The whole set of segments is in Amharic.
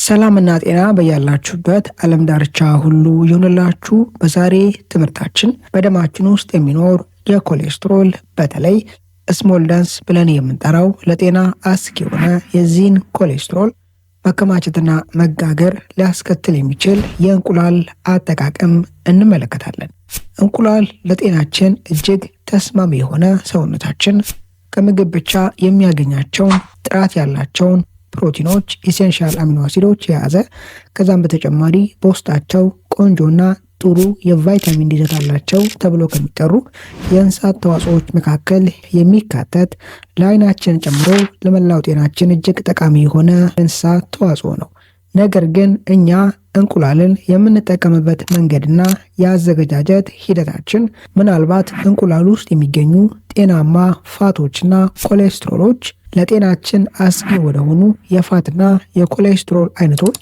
ሰላምና ጤና በያላችሁበት ዓለም ዳርቻ ሁሉ ይሁንላችሁ። በዛሬ ትምህርታችን በደማችን ውስጥ የሚኖር የኮሌስትሮል በተለይ ስሞል ደንስ ብለን የምንጠራው ለጤና አስጊ የሆነ የዚህን ኮሌስትሮል መከማቸትና መጋገር ሊያስከትል የሚችል የእንቁላል አጠቃቀም እንመለከታለን። እንቁላል ለጤናችን እጅግ ተስማሚ የሆነ ሰውነታችን ከምግብ ብቻ የሚያገኛቸውን ጥራት ያላቸውን ፕሮቲኖች፣ ኢሴንሻል አሚኖ አሲዶች የያዘ ከዛም በተጨማሪ በውስጣቸው ቆንጆና ጥሩ የቫይታሚን ዲ አላቸው ተብሎ ከሚጠሩ የእንስሳት ተዋጽኦዎች መካከል የሚካተት ለዓይናችን ጨምሮ ለመላው ጤናችን እጅግ ጠቃሚ የሆነ እንስሳት ተዋጽኦ ነው። ነገር ግን እኛ እንቁላልን የምንጠቀምበት መንገድና የአዘገጃጀት ሂደታችን ምናልባት እንቁላል ውስጥ የሚገኙ ጤናማ ፋቶችና ኮሌስትሮሎች ለጤናችን አስጊ ወደሆኑ የፋትና የኮሌስትሮል አይነቶች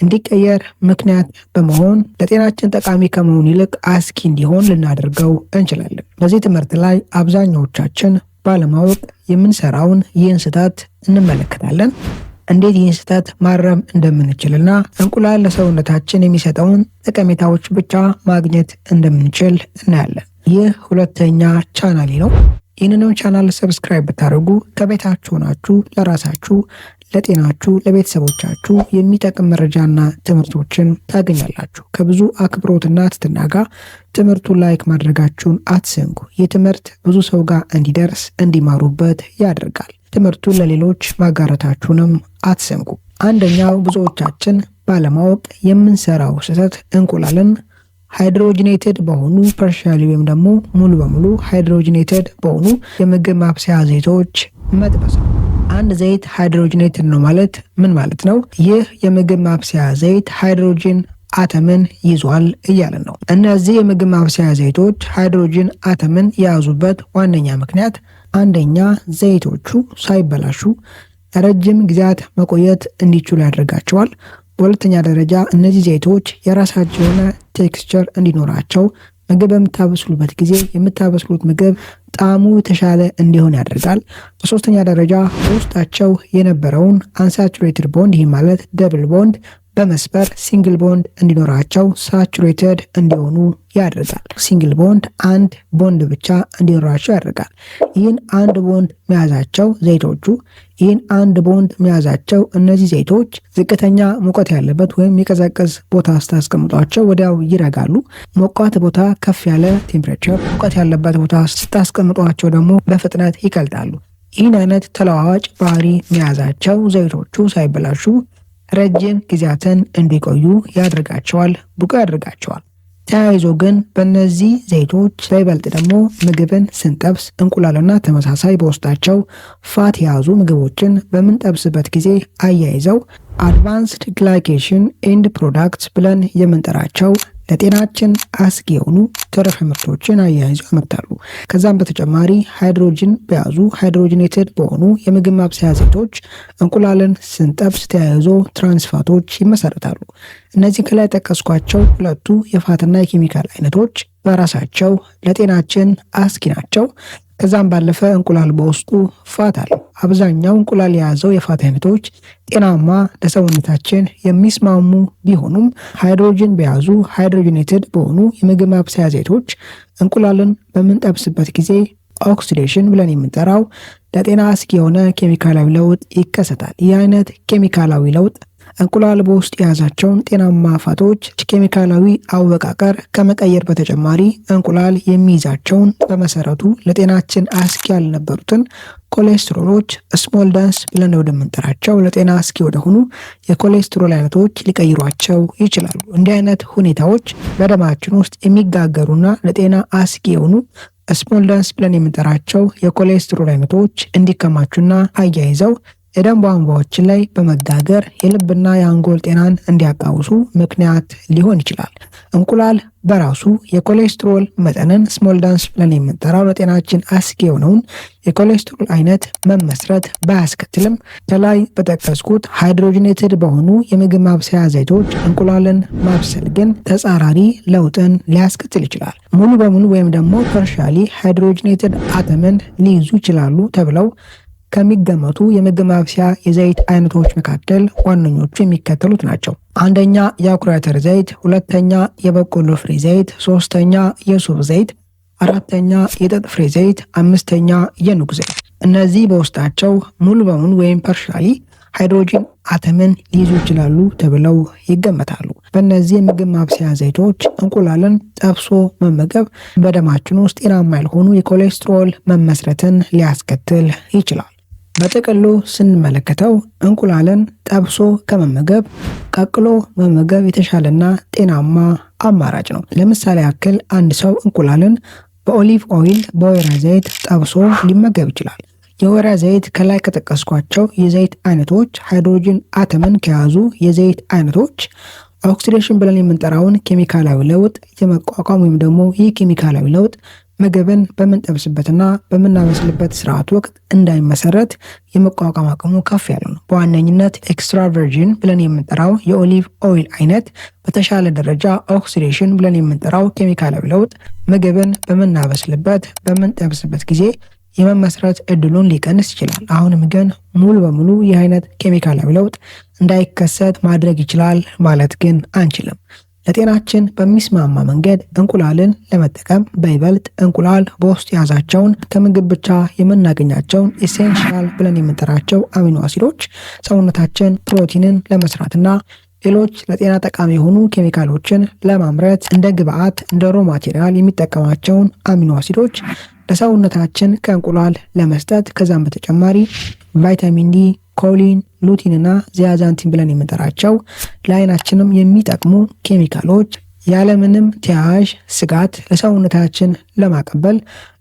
እንዲቀየር ምክንያት በመሆን ለጤናችን ጠቃሚ ከመሆን ይልቅ አስጊ እንዲሆን ልናደርገው እንችላለን። በዚህ ትምህርት ላይ አብዛኛዎቻችን ባለማወቅ የምንሰራውን ይህን ስህተት እንመለከታለን። እንዴት ይህን ስህተት ማረም እንደምንችልና እንቁላል ለሰውነታችን የሚሰጠውን ጠቀሜታዎች ብቻ ማግኘት እንደምንችል እናያለን። ይህ ሁለተኛ ቻናሌ ነው። ይህንንም ቻናል ሰብስክራይብ ብታደርጉ ከቤታችሁ ናችሁ ለራሳችሁ፣ ለጤናችሁ፣ ለቤተሰቦቻችሁ የሚጠቅም መረጃና ትምህርቶችን ታገኛላችሁ። ከብዙ አክብሮትና ትህትና ጋር ትምህርቱን ላይክ ማድረጋችሁን አትዘንጉ። ይህ ትምህርት ብዙ ሰው ጋር እንዲደርስ እንዲማሩበት ያደርጋል። ትምህርቱን ለሌሎች ማጋራታችሁንም አትዘንጉ። አንደኛው ብዙዎቻችን ባለማወቅ የምንሰራው ስህተት እንቁላልን ሃይድሮጂኔትድ በሆኑ ፓርሻሊ ወይም ደግሞ ሙሉ በሙሉ ሃይድሮጂኔትድ በሆኑ የምግብ ማብሰያ ዘይቶች መጥበስ ነው። አንድ ዘይት ሃይድሮጂኔትድ ነው ማለት ምን ማለት ነው? ይህ የምግብ ማብሰያ ዘይት ሃይድሮጂን አተምን ይዟል እያለን ነው። እነዚህ የምግብ ማብሰያ ዘይቶች ሃይድሮጂን አተምን የያዙበት ዋነኛ ምክንያት አንደኛ ዘይቶቹ ሳይበላሹ ረጅም ጊዜያት መቆየት እንዲችሉ ያደርጋቸዋል። በሁለተኛ ደረጃ እነዚህ ዘይቶች የራሳቸው የሆነ ቴክስቸር እንዲኖራቸው ምግብ በምታበስሉበት ጊዜ የምታበስሉት ምግብ ጣዕሙ የተሻለ እንዲሆን ያደርጋል። በሶስተኛ ደረጃ በውስጣቸው የነበረውን አንሳቹሬትድ ቦንድ ይህ ማለት ደብል ቦንድ በመስበር ሲንግል ቦንድ እንዲኖራቸው ሳቹሬትድ እንዲሆኑ ያደርጋል። ሲንግል ቦንድ አንድ ቦንድ ብቻ እንዲኖራቸው ያደርጋል። ይህን አንድ ቦንድ መያዛቸው ዘይቶቹ ይህን አንድ ቦንድ መያዛቸው እነዚህ ዘይቶች ዝቅተኛ ሙቀት ያለበት ወይም የቀዘቀዝ ቦታ ስታስቀምጧቸው ወዲያው ይረጋሉ። ሞቃት ቦታ ከፍ ያለ ቴምፕሬቸር፣ ሙቀት ያለበት ቦታ ስታስቀምጧቸው ደግሞ በፍጥነት ይቀልጣሉ። ይህን አይነት ተለዋዋጭ ባህሪ መያዛቸው ዘይቶቹ ሳይበላሹ ረጅም ጊዜያትን እንዲቆዩ ያደርጋቸዋል፣ ብቁ ያደርጋቸዋል። ተያይዞ ግን በእነዚህ ዘይቶች በይበልጥ ደግሞ ምግብን ስንጠብስ እንቁላልና ተመሳሳይ በውስጣቸው ፋት የያዙ ምግቦችን በምንጠብስበት ጊዜ አያይዘው አድቫንስድ ግላይኬሽን ኤንድ ፕሮዳክትስ ብለን የምንጠራቸው ለጤናችን አስጊ የሆኑ ተረፈ ምርቶችን አያይዘው ያመርታሉ። ከዛም በተጨማሪ ሃይድሮጂን በያዙ ሃይድሮጂኔትድ በሆኑ የምግብ ማብሰያ ዘይቶች እንቁላልን ስንጠብስ ተያይዞ ትራንስፋቶች ይመሰረታሉ። እነዚህ ከላይ ጠቀስኳቸው ሁለቱ የፋትና የኬሚካል አይነቶች በራሳቸው ለጤናችን አስጊ ናቸው። ከዛም ባለፈ እንቁላል በውስጡ ፋት አለው። አብዛኛው እንቁላል የያዘው የፋት አይነቶች ጤናማ ለሰውነታችን የሚስማሙ ቢሆኑም ሃይድሮጂን በያዙ ሃይድሮጂኔትድ በሆኑ የምግብ ማብሰያ ዘይቶች እንቁላልን በምንጠብስበት ጊዜ ኦክሲዴሽን ብለን የምንጠራው ለጤና አስጊ የሆነ ኬሚካላዊ ለውጥ ይከሰታል። ይህ አይነት ኬሚካላዊ ለውጥ እንቁላል በውስጥ የያዛቸውን ጤናማ ፋቶች ኬሚካላዊ አወቃቀር ከመቀየር በተጨማሪ እንቁላል የሚይዛቸውን በመሰረቱ ለጤናችን አስጊ ያልነበሩትን ኮሌስትሮሎች ስሞል ደንስ ብለን ወደምንጠራቸው ለጤና አስጊ ወደሆኑ የኮሌስትሮል አይነቶች ሊቀይሯቸው ይችላሉ። እንዲህ አይነት ሁኔታዎች በደማችን ውስጥ የሚጋገሩና ለጤና አስጊ የሆኑ ስሞል ደንስ ብለን የምንጠራቸው የኮሌስትሮል አይነቶች እንዲከማቹና አያይዘው የደም ቧንቧዎችን ላይ በመጋገር የልብና የአንጎል ጤናን እንዲያቃውሱ ምክንያት ሊሆን ይችላል። እንቁላል በራሱ የኮሌስትሮል መጠንን ስሞል ደንስ ብለን የምንጠራው ለጤናችን አስጊ የሆነውን የኮሌስትሮል አይነት መመስረት ባያስከትልም ከላይ በጠቀስኩት ሃይድሮጂኔትድ በሆኑ የምግብ ማብሰያ ዘይቶች እንቁላልን ማብሰል ግን ተጻራሪ ለውጥን ሊያስከትል ይችላል። ሙሉ በሙሉ ወይም ደግሞ ፓርሻሊ ሃይድሮጂኔትድ አተምን ሊይዙ ይችላሉ ተብለው ከሚገመቱ የምግብ ማብሰያ የዘይት አይነቶች መካከል ዋነኞቹ የሚከተሉት ናቸው። አንደኛ የአኩሪ አተር ዘይት፣ ሁለተኛ የበቆሎ ፍሬ ዘይት፣ ሶስተኛ የሱፍ ዘይት፣ አራተኛ የጥጥ ፍሬ ዘይት፣ አምስተኛ የኑግ ዘይት። እነዚህ በውስጣቸው ሙሉ በሙሉ ወይም ፐርሻሊ ሃይድሮጂን አተምን ሊይዙ ይችላሉ ተብለው ይገመታሉ። በእነዚህ የምግብ ማብሰያ ዘይቶች እንቁላልን ጠብሶ መመገብ በደማችን ውስጥ ጤናማ ያልሆኑ የኮሌስትሮል መመስረትን ሊያስከትል ይችላል። በጥቅሉ ስንመለከተው እንቁላልን ጠብሶ ከመመገብ ቀቅሎ መመገብ የተሻለና ጤናማ አማራጭ ነው። ለምሳሌ ያክል አንድ ሰው እንቁላልን በኦሊቭ ኦይል በወይራ ዘይት ጠብሶ ሊመገብ ይችላል። የወይራ ዘይት ከላይ ከጠቀስኳቸው የዘይት አይነቶች ሃይድሮጂን አተምን ከያዙ የዘይት አይነቶች ኦክሲዴሽን ብለን የምንጠራውን ኬሚካላዊ ለውጥ የመቋቋም ወይም ደግሞ ይህ ኬሚካላዊ ለውጥ ምግብን በምንጠብስበትና በምናበስልበት ስርዓት ወቅት እንዳይመሰረት የመቋቋም አቅሙ ከፍ ያለ ነው። በዋነኝነት ኤክስትራ ቨርጂን ብለን የምንጠራው የኦሊቭ ኦይል አይነት በተሻለ ደረጃ ኦክሲዴሽን ብለን የምንጠራው ኬሚካላዊ ለውጥ ምግብን በምናበስልበት በምንጠብስበት ጊዜ የመመስረት እድሉን ሊቀንስ ይችላል። አሁንም ግን ሙሉ በሙሉ ይህ አይነት ኬሚካላዊ ለውጥ እንዳይከሰት ማድረግ ይችላል ማለት ግን አንችልም። ለጤናችን በሚስማማ መንገድ እንቁላልን ለመጠቀም በይበልጥ እንቁላል በውስጡ የያዛቸውን ከምግብ ብቻ የምናገኛቸውን ኢሴንሻል ብለን የምንጠራቸው አሚኖ አሲዶች ሰውነታችን ፕሮቲንን ለመስራትና ሌሎች ለጤና ጠቃሚ የሆኑ ኬሚካሎችን ለማምረት እንደ ግብአት እንደ ሮ ማቴሪያል የሚጠቀማቸውን አሚኖ አሲዶች ለሰውነታችን ከእንቁላል ለመስጠት ከዛም በተጨማሪ ቫይታሚን ዲ፣ ኮሊን፣ ሉቲንና ዚያዛንቲን ብለን የምንጠራቸው ለአይናችንም የሚጠቅሙ ኬሚካሎች ያለምንም ተያያዥ ስጋት ለሰውነታችን ለማቀበል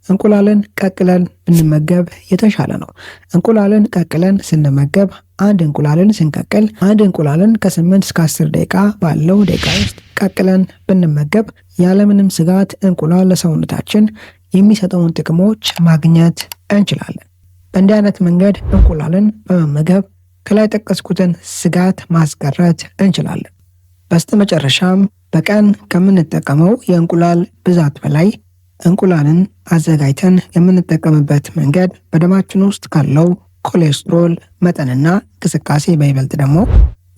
እንቁላልን ቀቅለን ብንመገብ የተሻለ ነው። እንቁላልን ቀቅለን ስንመገብ አንድ እንቁላልን ከ8 እስከ 10 ደቂቃ ባለው ደቂቃ ውስጥ ቀቅለን ብንመገብ ያለምንም ስጋት እንቁላል ለሰውነታችን የሚሰጠውን ጥቅሞች ማግኘት እንችላለን። በእንዲህ አይነት መንገድ እንቁላልን በመመገብ ከላይ ጠቀስኩትን ስጋት ማስቀረት እንችላለን። በስተመጨረሻም በቀን ከምንጠቀመው የእንቁላል ብዛት በላይ እንቁላልን አዘጋጅተን የምንጠቀምበት መንገድ በደማችን ውስጥ ካለው ኮሌስትሮል መጠንና እንቅስቃሴ በይበልጥ ደግሞ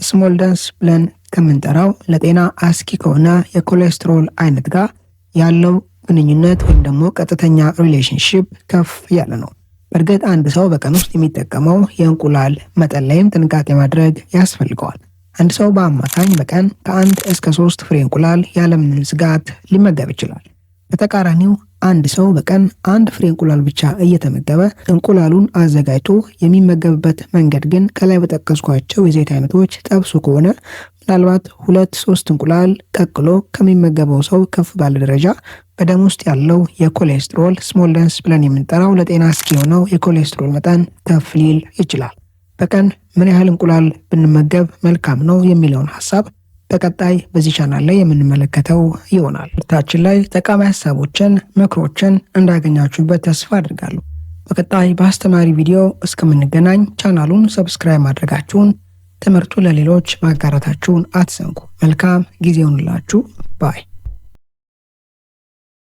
ስሞልደንስ ብለን ከምንጠራው ለጤና አስኪ ከሆነ የኮሌስትሮል አይነት ጋር ያለው ግንኙነት ወይም ደግሞ ቀጥተኛ ሪሌሽንሺፕ ከፍ ያለ ነው። በእርግጥ አንድ ሰው በቀን ውስጥ የሚጠቀመው የእንቁላል መጠን ላይም ጥንቃቄ ማድረግ ያስፈልገዋል። አንድ ሰው በአማካኝ በቀን ከ1 እስከ 3 ፍሬ እንቁላል ያለምንም ስጋት ሊመገብ ይችላል። በተቃራኒው አንድ ሰው በቀን 1 ፍሬ እንቁላል ብቻ እየተመገበ እንቁላሉን አዘጋጅቶ የሚመገብበት መንገድ ግን ከላይ በጠቀስኳቸው የዘይት አይነቶች ጠብሶ ከሆነ ምናልባት 2-3 እንቁላል ቀቅሎ ከሚመገበው ሰው ከፍ ባለ ደረጃ በደም ውስጥ ያለው የኮሌስትሮል ስሞልደንስ ብለን የምንጠራው ለጤና አስጊ የሆነው የኮሌስትሮል መጠን ከፍ ሊል ይችላል። በቀን ምን ያህል እንቁላል ብንመገብ መልካም ነው የሚለውን ሀሳብ በቀጣይ በዚህ ቻናል ላይ የምንመለከተው ይሆናል። ምርታችን ላይ ጠቃሚ ሀሳቦችን፣ ምክሮችን እንዳገኛችሁበት ተስፋ አድርጋለሁ። በቀጣይ በአስተማሪ ቪዲዮ እስከምንገናኝ ቻናሉን ሰብስክራይብ ማድረጋችሁን፣ ትምህርቱ ለሌሎች ማጋራታችሁን አትዘንጉ። መልካም ጊዜ ይሁንላችሁ ባይ